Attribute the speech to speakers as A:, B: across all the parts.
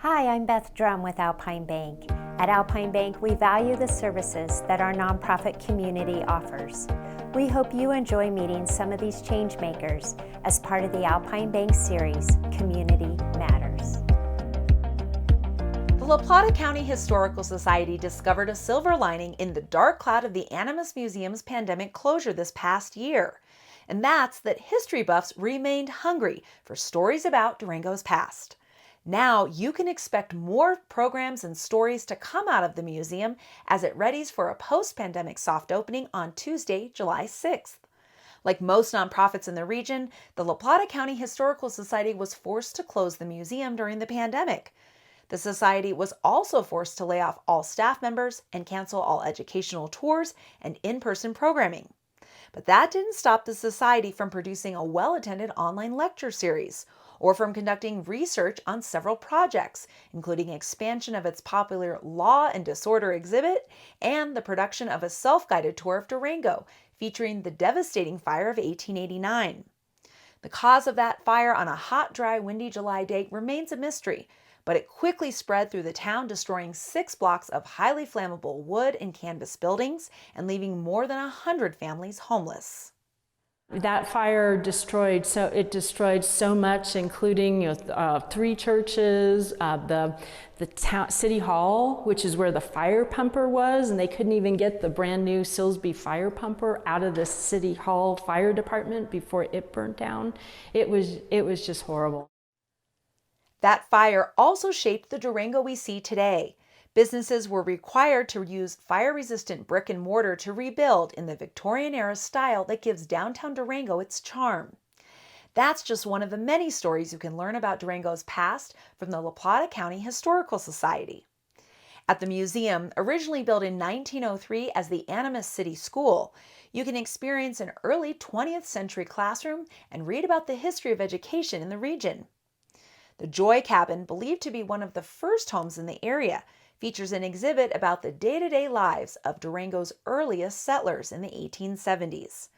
A: Hi, I'm Beth Drum with Alpine Bank. At Alpine Bank, we value the services that our nonprofit community offers. We hope you enjoy meeting some of these change makers as part of the Alpine Bank series, Community Matters.
B: The La Plata County Historical Society discovered a silver lining in the dark cloud of the Animas Museum's pandemic closure this past year. And that's that history buffs remained hungry for stories about Durango's past. Now you can expect more programs and stories to come out of the museum as it readies for a post-pandemic soft opening on Tuesday, July 6th. Like most nonprofits in the region, the La Plata County Historical Society was forced to close the museum during the pandemic. The society was also forced to lay off all staff members and cancel all educational tours and in-person programming. But that didn't stop the society from producing a well-attended online lecture series or from conducting research on several projects, including expansion of its popular Law and Disorder exhibit and the production of a self-guided tour of Durango featuring the devastating fire of 1889. The cause of that fire on a hot, dry, windy July day remains a mystery, but it quickly spread through the town, destroying 6 blocks of highly flammable wood and canvas buildings and leaving more than 100 families homeless.
C: That fire destroyed so much, including 3 churches, the city hall, which is where the fire pumper was, and they couldn't even get the brand new Silsby fire pumper out of the city hall fire department before it burnt down. It was just horrible.
B: That fire also shaped the Durango we see today. Businesses were required to use fire-resistant brick and mortar to rebuild in the Victorian-era style that gives downtown Durango its charm. That's just one of the many stories you can learn about Durango's past from the La Plata County Historical Society. At the museum, originally built in 1903 as the Animas City School, you can experience an early 20th century classroom and read about the history of education in the region. The Joy Cabin, believed to be one of the first homes in the area, features an exhibit about the day-to-day lives of Durango's earliest settlers in the 1870s.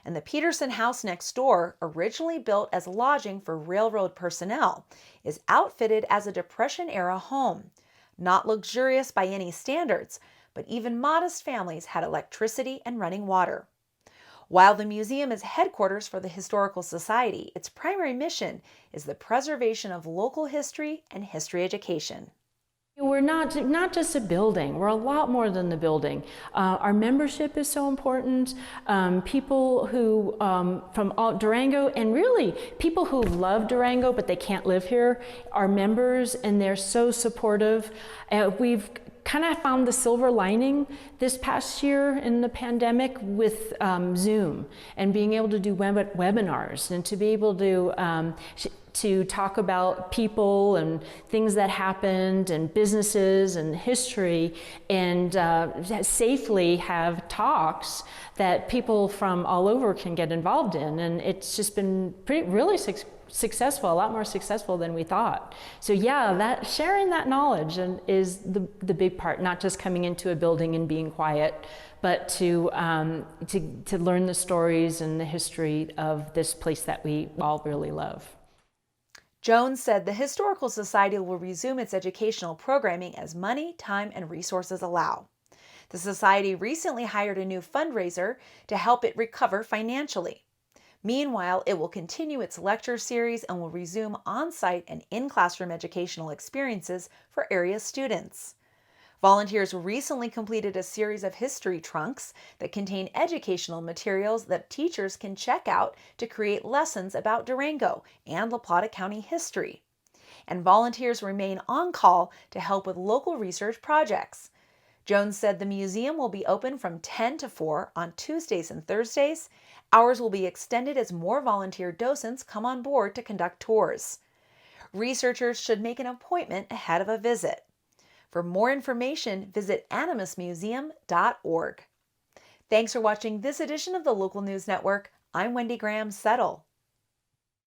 B: And the Peterson House next door, originally built as lodging for railroad personnel, is outfitted as a Depression-era home. Not luxurious by any standards, but even modest families had electricity and running water. While the museum is headquarters for the Historical Society, its primary mission is the preservation of local history and history education.
C: We're not just a building, we're a lot more than the building. Our membership is so important. People who, from all Durango, and really people who love Durango but they can't live here, are members, and they're so supportive. We've kind of found the silver lining this past year in the pandemic with Zoom and being able to do webinars and to be able to talk about people and things that happened and businesses and history, and safely have talks that people from all over can get involved in. And it's just been really successful, a lot more successful than we thought. So yeah, that sharing that knowledge is the big part, not just coming into a building and being quiet, but to learn the stories and the history of this place that we all really love.
B: Jones said the Historical Society will resume its educational programming as money, time, and resources allow. The Society recently hired a new fundraiser to help it recover financially. Meanwhile, it will continue its lecture series and will resume on-site and in-classroom educational experiences for area students. Volunteers recently completed a series of history trunks that contain educational materials that teachers can check out to create lessons about Durango and La Plata County history. And volunteers remain on call to help with local research projects. Jones said the museum will be open from 10 to 4 on Tuesdays and Thursdays. Hours will be extended as more volunteer docents come on board to conduct tours. Researchers should make an appointment ahead of a visit. For more information, visit animasmuseum.org. Thanks for watching this edition of the Local News Network. I'm Wendy Graham Settle.